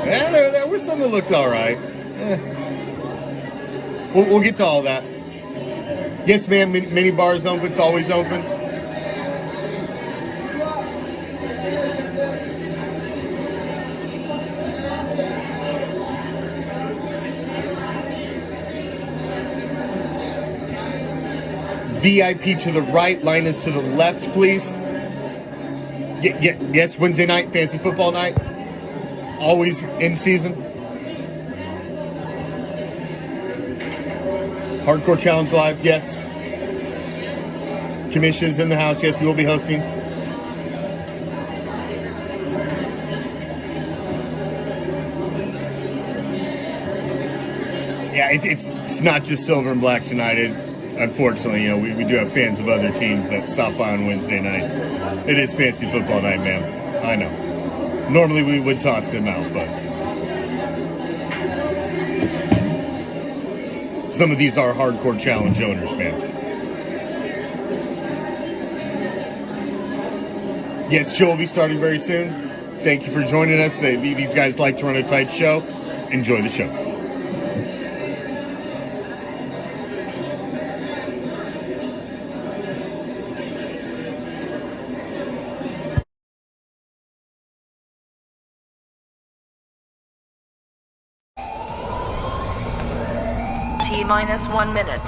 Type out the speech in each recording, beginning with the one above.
Yeah, there was some that looked all right. We'll get to all that. Yes, man, mini bars open. It's always open. VIP to the right, line is to the left, please. Yes, Wednesday night, fantasy football night. Always in season. Hardcore Challenge Live, yes. Commish is in the house, yes, he will be hosting. Yeah, it's not just silver and black tonight. Unfortunately, we do have fans of other teams that stop by on Wednesday nights. It is fantasy football night, man. I know. Normally we would toss them out, but some of these are hardcore challenge owners, man. Yes, show will be starting very soon. Thank you for joining us. These guys like to run a tight show. Enjoy the show. T-minus 1 minute.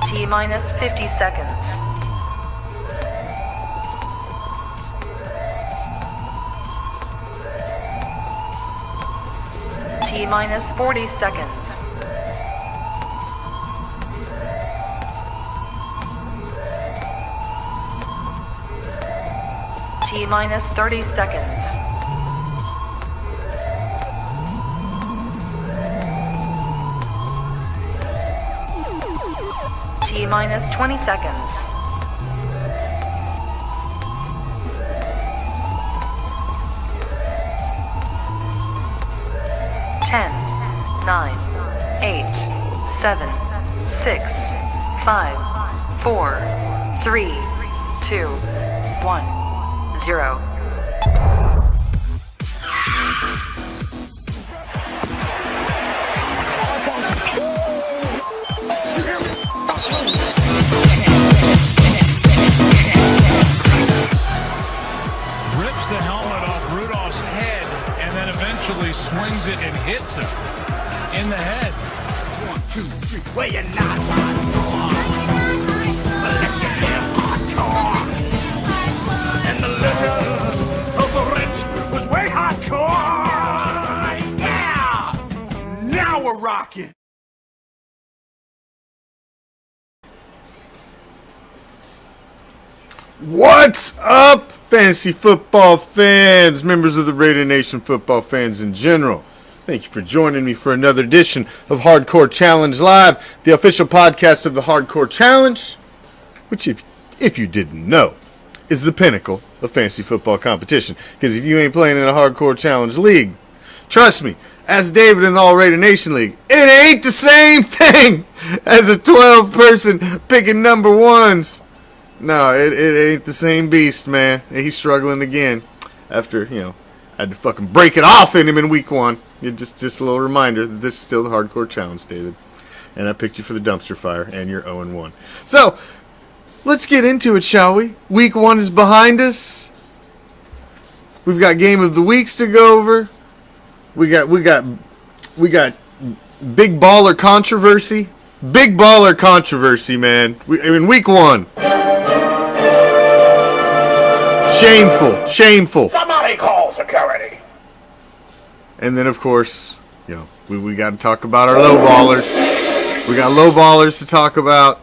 T-minus 50 seconds. T-minus 40 seconds. T-minus 30 seconds. T-minus 20 seconds. Ten, 9, 8, 7, 6, 5, 4, 3, 2, 1. 0. Rips the helmet off Rudolph's head and then eventually swings it and hits him in the head. 1, 2, 3. Well, you're not hardcore. Let you live hardcore. And the legend of the rich was way hardcore. Yeah! Now we're rocking. What's up, fantasy football fans, members of the Raider Nation, football fans in general? Thank you for joining me for another edition of Hardcore Challenge Live, the official podcast of the Hardcore Challenge, which, if you didn't know, is the pinnacle of fantasy football competition. Because if you ain't playing in a Hardcore Challenge League, trust me, ask David in the All Raider Nation League, it ain't the same thing as a 12-person picking number ones. No, it ain't the same beast, man. He's struggling again after, I had to fucking break it off in him in week 1. Just a little reminder that this is still the Hardcore Challenge, David. And I picked you for the dumpster fire, and you're 0-1. So, let's get into it, shall we? Week 1 is behind us. We've got Game of the Weeks to go over. We got big baller controversy. Big baller controversy, man. In week 1. Shameful. Somebody call security. And then, of course, we got to talk about our low ballers. We got low ballers to talk about.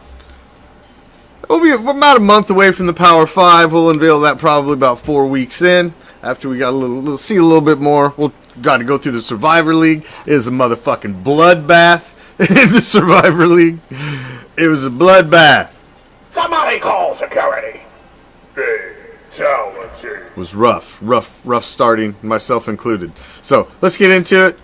We're about a month away from the Power 5. We'll unveil that probably about 4 weeks in. After we got see a little bit more. We'll got to go through the Survivor League. It is a motherfucking bloodbath in the Survivor League. It was a bloodbath. Somebody call security. Fatality. It was rough starting, myself included. So let's get into it.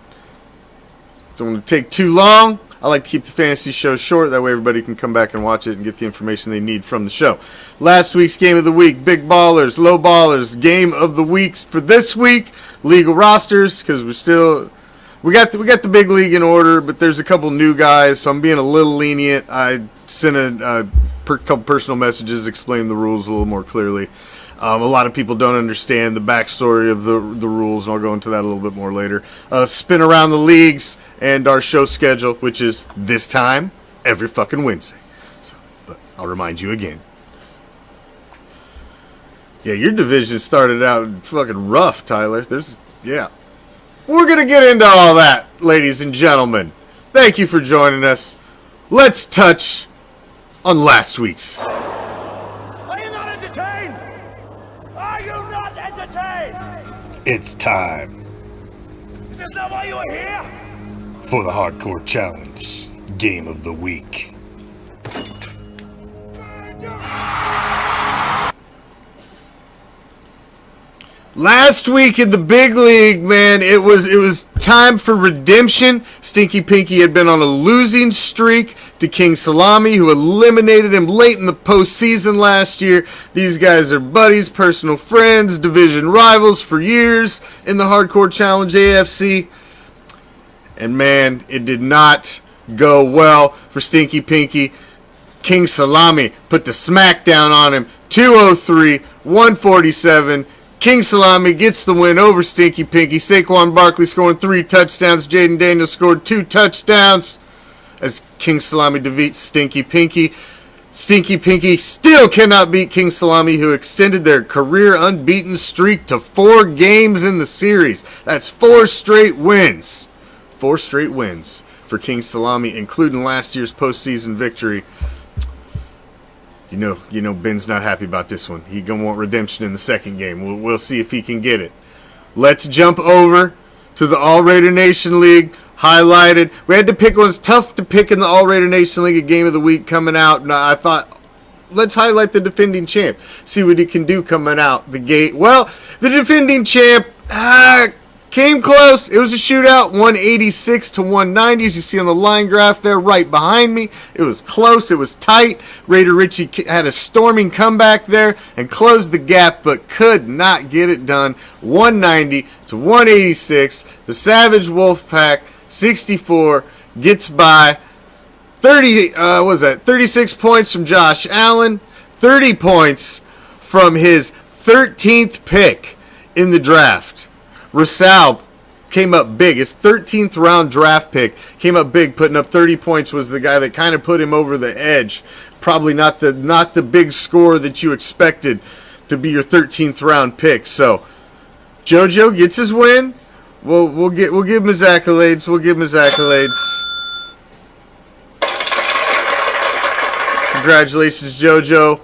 Don't want to take too long. I like to keep the fantasy show short. That way everybody can come back and watch it and get the information they need from the show. Last week's game of the week, big ballers, low ballers. Game of the weeks for this week, legal rosters, because we got the big league in order, but there's a couple new guys, so I'm being a little lenient. I sent a couple personal messages explaining the rules a little more clearly. A lot of people don't understand the backstory of the rules, and I'll go into that a little bit more later. Spin around the leagues and our show schedule, which is this time every fucking Wednesday. So, but I'll remind you again. Yeah, your division started out fucking rough, Tyler. We're going to get into all that, ladies and gentlemen. Thank you for joining us. Let's touch on last week's. Are you not entertained? Are you not entertained? It's time Is this not why you are here? for the Hardcore Challenge Game of the Week. Last week in the big league, man, it was time for redemption. Stinky Pinky had been on a losing streak to King Salami, who eliminated him late in the postseason last year. These guys are buddies, personal friends, division rivals for years in the Hardcore Challenge AFC. And man, it did not go well for Stinky Pinky. King Salami put the smackdown on him, 203, 147. King Salami gets the win over Stinky Pinky. Saquon Barkley scoring 3 touchdowns. Jaden Daniels scored 2 touchdowns as King Salami defeats Stinky Pinky. Stinky Pinky still cannot beat King Salami, who extended their career unbeaten streak to 4 games in the series. That's 4 straight wins. 4 straight wins for King Salami, including last year's postseason victory. You know, Ben's not happy about this one. He gonna want redemption in the second game. We'll see if he can get it. Let's jump over to the All Raider Nation League. Highlighted. We had to pick one. It's tough to pick in the All Raider Nation League. A game of the week coming out. And I thought, let's highlight the defending champ. See what he can do coming out the gate. Well, the defending champ came close. It was a shootout, 186 to 190, as you see on the line graph there right behind me. It was close. It was tight. Raider Richie had a storming comeback there and closed the gap, but could not get it done. 190 to 186. The Savage Wolfpack, 64, gets by. 36 points from Josh Allen. 30 points from his 13th pick in the draft. Rasal came up big. His 13th round draft pick came up big, putting up 30 points, was the guy that kind of put him over the edge. Probably not the big score that you expected to be your 13th round pick. So JoJo gets his win. We'll give him his accolades. We'll give him his accolades. Congratulations, JoJo.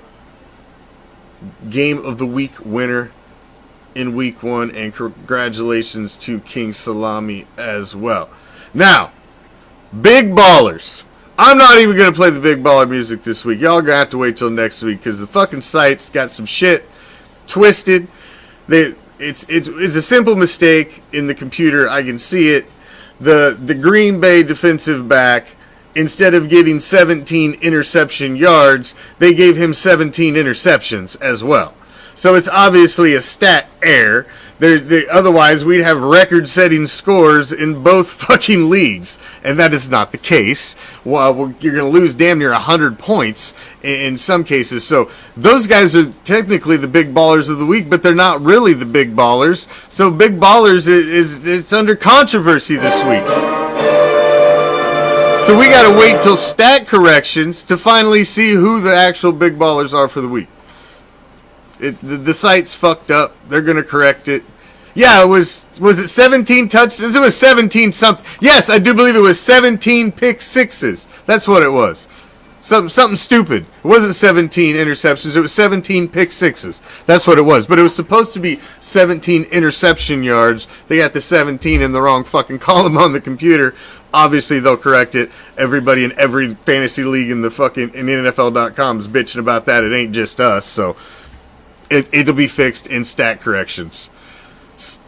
Game of the week winner in week 1, and congratulations to King Salami as well. Now, big ballers. I'm not even going to play the big baller music this week. Y'all going to have to wait till next week because the fucking site's got some shit twisted. It's a simple mistake in the computer. I can see it. The Green Bay defensive back, instead of getting 17 interception yards, they gave him 17 interceptions as well. So it's obviously a stat error. Otherwise, we'd have record-setting scores in both fucking leagues, and that is not the case. Well, you're going to lose damn near 100 points in some cases. So those guys are technically the big ballers of the week, but they're not really the big ballers. So big ballers it's under controversy this week. So we got to wait till stat corrections to finally see who the actual big ballers are for the week. The site's fucked up. They're going to correct it. Yeah, was it 17 touchdowns? It was 17 something. Yes, I do believe it was 17 pick sixes. That's what it was. Something stupid. It wasn't 17 interceptions. It was 17 pick sixes. That's what it was. But it was supposed to be 17 interception yards. They got the 17 in the wrong fucking column on the computer. Obviously, they'll correct it. Everybody in every fantasy league in the fucking in NFL.com is bitching about that. It ain't just us. So it'll be fixed in stat corrections. It's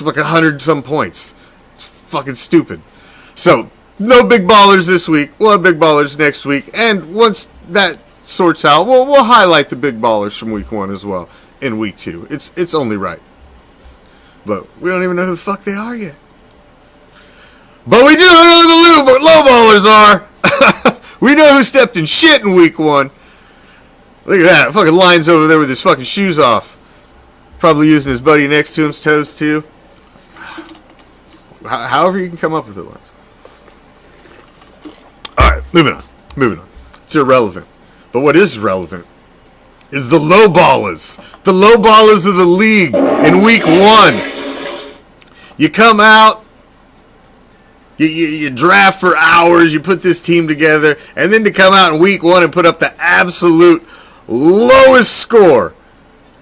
like 100 some points. It's fucking stupid. So No big ballers this week. We'll have big ballers next week. And once that sorts out, we'll highlight the big ballers from week 1 as well in week 2. It's only right. But we don't even know who the fuck they are yet. But we do know who the low ballers are. We know who stepped in shit in week 1. Look at that. Fucking Lions over there with his fucking shoes off. Probably using his buddy next to him's toes too. However you can come up with it, Lions. Alright, moving on. It's irrelevant. But what is relevant is the low ballers. The low ballers of the league in week 1. You come out, you draft for hours, you put this team together, and then to come out in week 1 and put up the absolute lowest score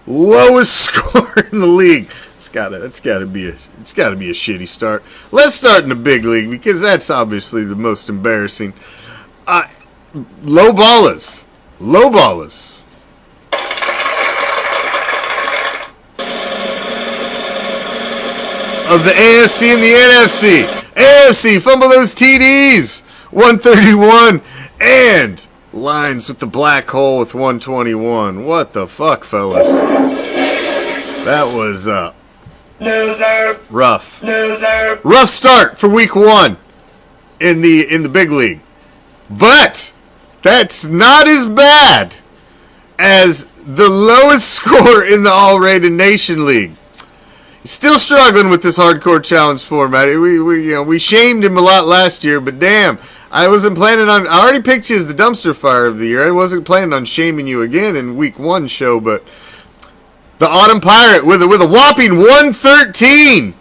in the league. It's gotta be a shitty start. Let's start in the big league because that's obviously the most embarrassing. Low ballers. Of the AFC and the NFC. AFC, fumble those TDs. 131. And Lions with the black hole with 121. What the fuck, fellas? That was Loser. rough. Loser. Rough start for week 1 in the big league. But that's not as bad as the lowest score in the All-Rated Nation League. Still struggling with this hardcore challenge format. We shamed him a lot last year, but damn, I wasn't planning on. I already picked you as the dumpster fire of the year. I wasn't planning on shaming you again in week 1 show, but the Autumn Pirate with a whopping 113.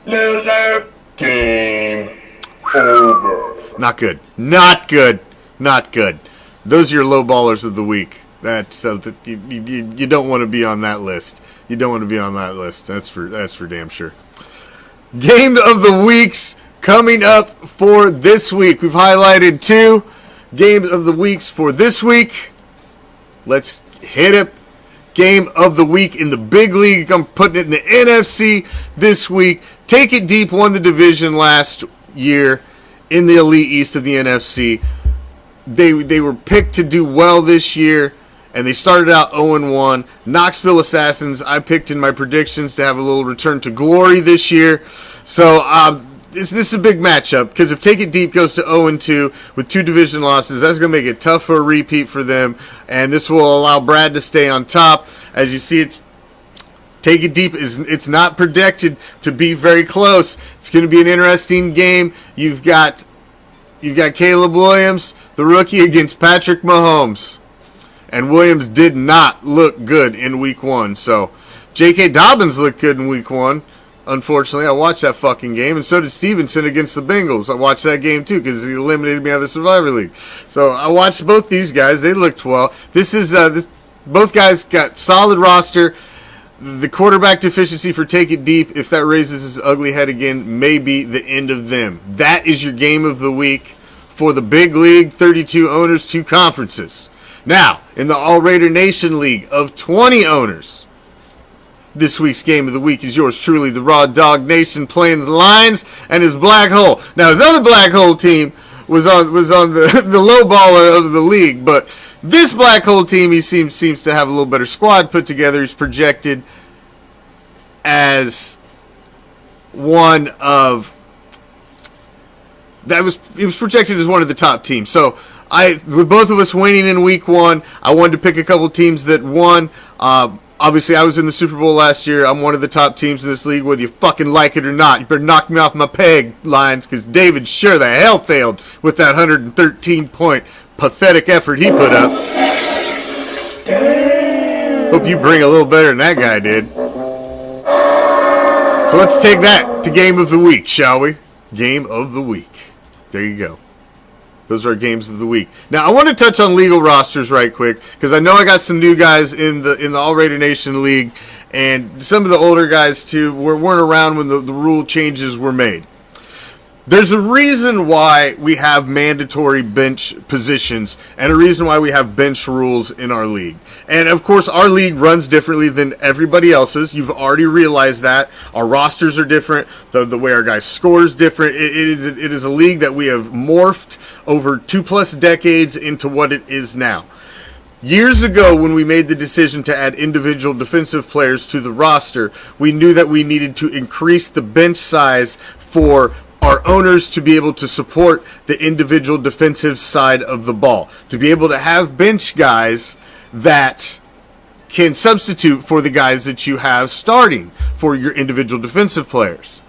Loser. Game over. Not good. Those are your low ballers of the week. That's you don't want to be on that list. That's for damn sure. Game of the weeks coming up for this week. We've highlighted 2 games of the weeks for this week. Let's hit it. Game of the week in the big league. I'm putting it in the NFC this week. Take It Deep won the division last year in the Elite East of the NFC. They were picked to do well this year, and they started out 0-1. Knoxville Assassins, I picked in my predictions to have a little return to glory this year. So this is a big matchup, because if Take It Deep goes to 0-2 with 2 division losses, that's going to make it tough for a repeat for them, and this will allow Brad to stay on top. As you see, Take It Deep it's not projected to be very close. It's going to be an interesting game. You've got Caleb Williams, the rookie, against Patrick Mahomes. And Williams did not look good in week 1. So J.K. Dobbins looked good in week 1. Unfortunately, I watched that fucking game, and so did Stevenson against the Bengals. I watched that game too because he eliminated me out of the Survivor League. So I watched both these guys. They looked well. Both guys got solid roster. The quarterback deficiency for Take It Deep, if that raises its ugly head again, may be the end of them. That is your game of the week for the big league, 32 owners, 2 conferences. Now, in the All-Raider Nation League of 20 owners, this week's game of the week is yours truly, the Raw Dog Nation, playing the Lions and his Black Hole. Now, his other Black Hole team was on the low baller of the league, but this Black Hole team, he seems to have a little better squad put together. He's projected as one of he was projected as one of the top teams. So with both of us winning in week 1, I wanted to pick a couple teams that won. Obviously, I was in the Super Bowl last year. I'm one of the top teams in this league, whether you fucking like it or not. You better knock me off my peg, Lions, because David sure the hell failed with that 113-point pathetic effort he put up. Hope you bring a little better than that guy did. So let's take that to Game of the Week, shall we? Game of the Week. There you go. Those are our games of the week. Now, I want to touch on legal rosters right quick, because I know I got some new guys in the All-Raider Nation League, and some of the older guys, too, weren't around when the rule changes were made. There's a reason why we have mandatory bench positions and a reason why we have bench rules in our league. And of course, our league runs differently than everybody else's. You've already realized that. Our rosters are different. The way our guys score is different. It is a league that we have morphed over 2+ decades into what it is now. Years ago, when we made the decision to add individual defensive players to the roster, we knew that we needed to increase the bench size for our owners to be able to support the individual defensive side of the ball, to be able to have bench guys that can substitute for the guys that you have starting for your individual defensive players.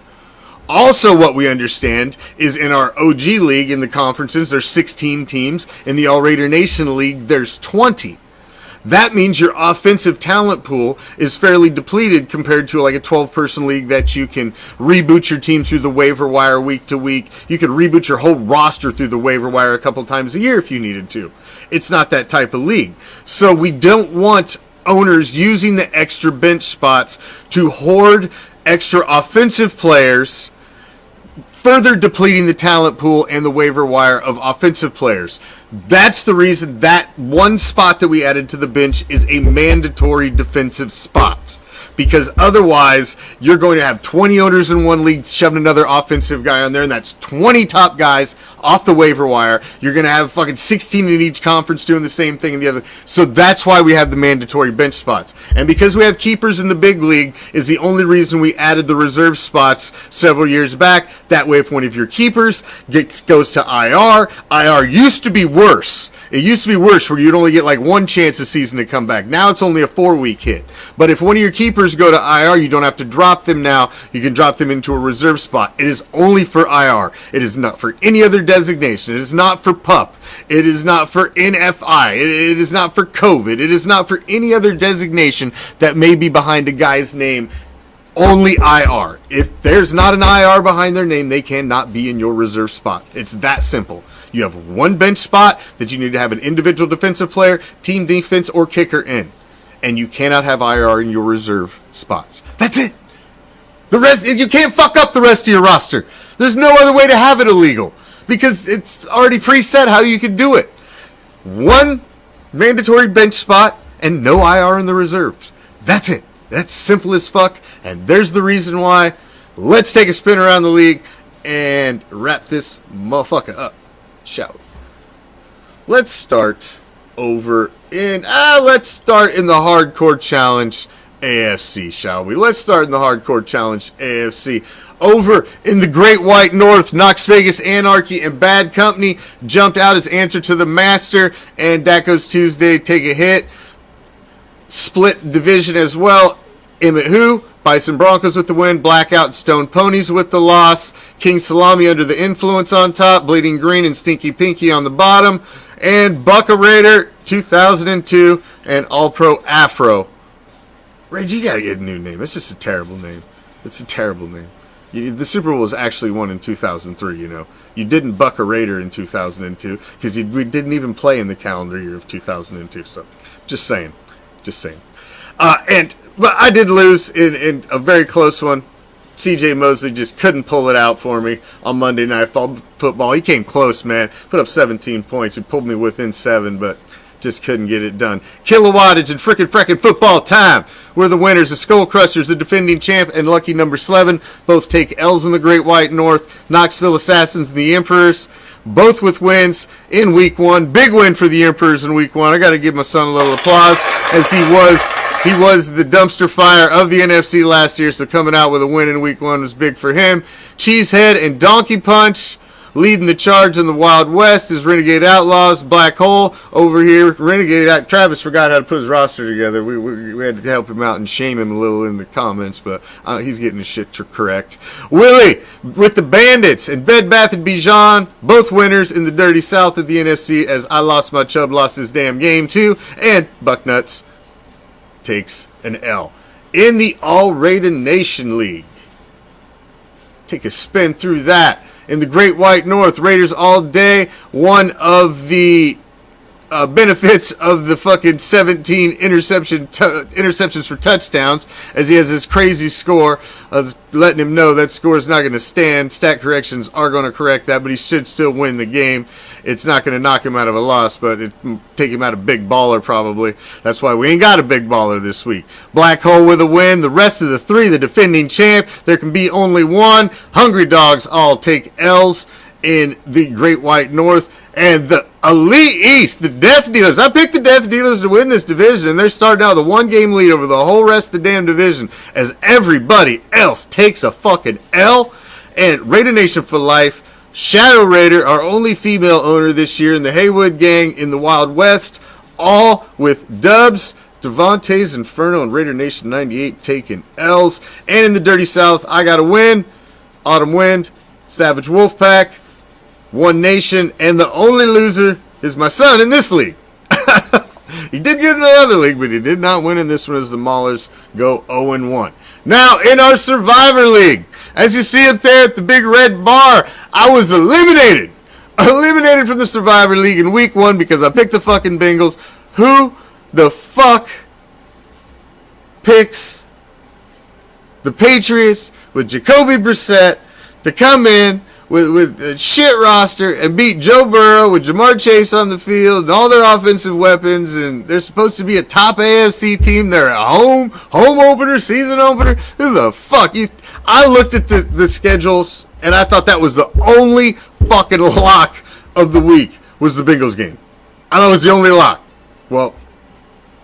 Also, what we understand is in our OG league in the conferences, there's 16 teams. In the All Raider Nation League, there's 20. That means your offensive talent pool is fairly depleted compared to like a 12-person league that you can reboot your team through the waiver wire week to week. You could reboot your whole roster through the waiver wire a couple times a year if you needed to. It's not that type of league. So we don't want owners using the extra bench spots to hoard extra offensive players, further depleting the talent pool and the waiver wire of offensive players. That's the reason that one spot that we added to the bench is a mandatory defensive spot. Because otherwise, you're going to have 20 owners in one league shoving another offensive guy on there, and that's 20 top guys off the waiver wire. You're going to have fucking 16 in each conference doing the same thing in the other. So that's why we have the mandatory bench spots. And because we have keepers in the big league is the only reason we added the reserve spots several years back. That way, if one of your keepers goes to IR used to be worse. It used to be worse where you'd only get like one chance a season to come back. Now it's only a 4-week hit. But if one of your keepers go to IR, you don't have to drop them now. You can drop them into a reserve spot. It is only for IR. It is not for any other designation. It is not for PUP. It is not for NFI. It is not for COVID. It is not for any other designation that may be behind a guy's name. Only IR. If there's not an IR behind their name, they cannot be in your reserve spot. It's that simple. You have one bench spot that you need to have an individual defensive player, team defense, or kicker in. And you cannot have IR in your reserve spots. That's it. The rest, you can't fuck up the rest of your roster. There's no other way to have it illegal because it's already preset how you can do it. One mandatory bench spot and no IR in the reserves. That's it. That's simple as fuck. And there's the reason why. Let's take a spin around the league and wrap this motherfucker up. Shall we? Let's start over in let's start in the Hardcore Challenge AFC, shall we? Let's start in the Hardcore Challenge AFC. Over in the Great White North, Knox Vegas Anarchy and Bad Company jumped out as answer to the Master, and Daco's Tuesday take a hit. Split division as well. Emmett Who, Bison Broncos with the win, Blackout and Stone Ponies with the loss, King Salami under the influence on top, Bleeding Green and Stinky Pinky on the bottom, and Bucka Raider 2002 and All-Pro Afro. Rage, you gotta get a new name. It's just a terrible name. It's a terrible name. The Super Bowl was actually won in 2003, you know. You didn't Bucka Raider in 2002 because we didn't even play in the calendar year of 2002. So, just saying. Just saying. But I did lose in a very close one. CJ Mosley just couldn't pull it out for me on Monday Night Football. He came close, man. Put up 17 points. He pulled me within 7, but just couldn't get it done. Kilowattage and frickin' football time. We're the winners. The Skull Crushers, the defending champ, and lucky number 11. Both take L's in the Great White North. Knoxville Assassins and the Emperors, both with wins in Week 1. Big win for the Emperors in Week 1. I got to give my son a little applause as he was the dumpster fire of the NFC last year, so coming out with a win in Week 1 was big for him. Cheesehead and Donkey Punch leading the charge in the Wild West is Renegade Outlaws. Black Hole over here. Renegade Travis forgot how to put his roster together. We had to help him out and shame him a little in the comments, but he's getting his shit correct. Willie with the Bandits and Bed Bath & Bijan, both winners in the Dirty South of the NFC, as I Lost My Chub lost his damn game too, and Bucknuts takes an L. In the All Raider Nation League, take a spin through that. In the Great White North, Raiders all day, one of the benefits of the fucking 17 interceptions for touchdowns, as he has this crazy score. I was letting him know that score is not going to stand. Stat corrections are going to correct that, but he should still win the game. It's not going to knock him out of a loss, but it take him out of big baller probably. That's why we ain't got a big baller this week. Black Hole with a win. The rest of the three, the defending champ, there can be only one. Hungry Dogs all take L's in the Great White North. And the Elite East, the Death Dealers. I picked the Death Dealers to win this division, and they're starting out with a one-game lead over the whole rest of the damn division as everybody else takes a fucking L. And Raider Nation for life. Shadow Raider, our only female owner this year in the Haywood Gang in the Wild West, all with dubs. Devontae's Inferno and Raider Nation 98 taking L's. And in the Dirty South, I got a win. Autumn Wind, Savage Wolfpack, One Nation, and the only loser is my son in this league. He did get in another league, but he did not win in this one as the Maulers go 0-1. Now, in our Survivor League, as you see up there at the big red bar, I was eliminated. Eliminated from the Survivor League in week 1 because I picked the fucking Bengals. Who the fuck picks the Patriots with Jacoby Brissett to come in with a shit roster and beat Joe Burrow with Jamar Chase on the field and all their offensive weapons, and they're supposed to be a top AFC team? They're at home opener, season opener. Who the fuck? I looked at the schedules, and I thought that was the only fucking lock of the week was the Bengals game. I thought it was the only lock. Well,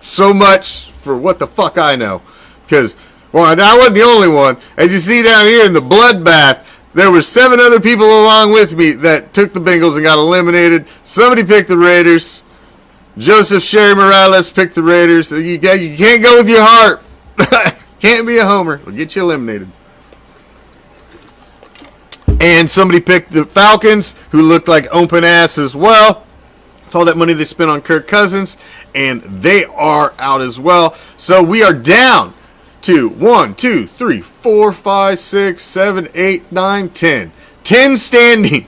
so much for what the fuck I know. Because, well, I wasn't the only one. As you see down here in the bloodbath, there were 7 other people along with me that took the Bengals and got eliminated. Somebody picked the Raiders. Joseph Sherry Morales picked the Raiders. You can't go with your heart. Can't be a homer. It'll get you eliminated. And somebody picked the Falcons, who looked like open ass as well. With all that money they spent on Kirk Cousins, and they are out as well. So we are down to 1, 2, 3, 4, 5, 6, 7, 8, 9, 10. 10 standing.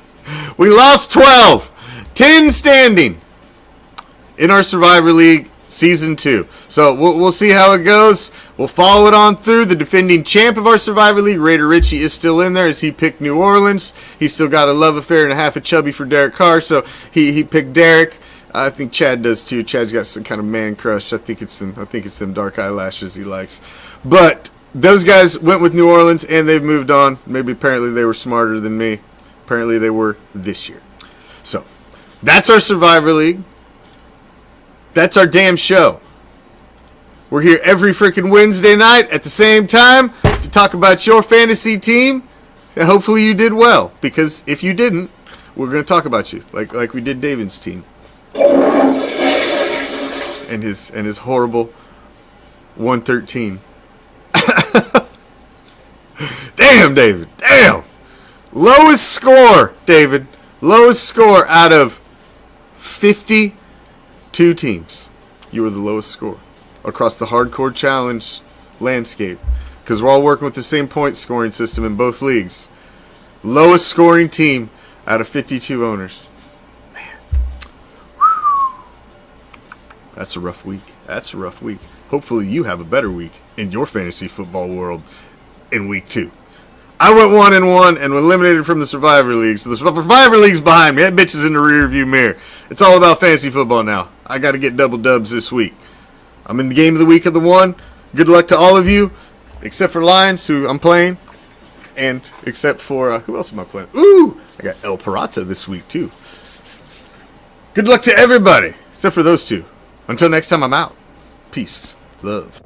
We lost 12. 10 standing in our Survivor League Season 2. So we'll see how it goes. We'll follow it on through. The defending champ of our Survivor League, Raider Richie, is still in there as he picked New Orleans. He's still got a love affair and a half a chubby for Derek Carr, so he picked Derek. I think Chad does too. Chad's got some kind of man crush. I think it's them dark eyelashes he likes. But those guys went with New Orleans and they've moved on. Maybe apparently they were smarter than me. Apparently they were this year. So that's our Survivor League. That's our damn show. We're here every freaking Wednesday night at the same time to talk about your fantasy team. And hopefully you did well. Because if you didn't, we're going to talk about you. Like we did David's team. And his horrible 113. Damn, David. Damn. Lowest score, David. Lowest score out of 52 teams. You were the lowest score across the hardcore challenge landscape. Because we're all working with the same point scoring system in both leagues. Lowest scoring team out of 52 owners. That's a rough week. That's a rough week. Hopefully you have a better week in your fantasy football world in week 2. I went 1-1 and eliminated from the Survivor League. So the Survivor League's behind me. That bitch is in the rearview mirror. It's all about fantasy football now. I got to get double dubs this week. I'm in the game of the week of the 1. Good luck to all of you, except for Lions, who I'm playing, and except for who else am I playing? Ooh, I got El Parata this week too. Good luck to everybody, except for those two. Until next time, I'm out. Peace. Love.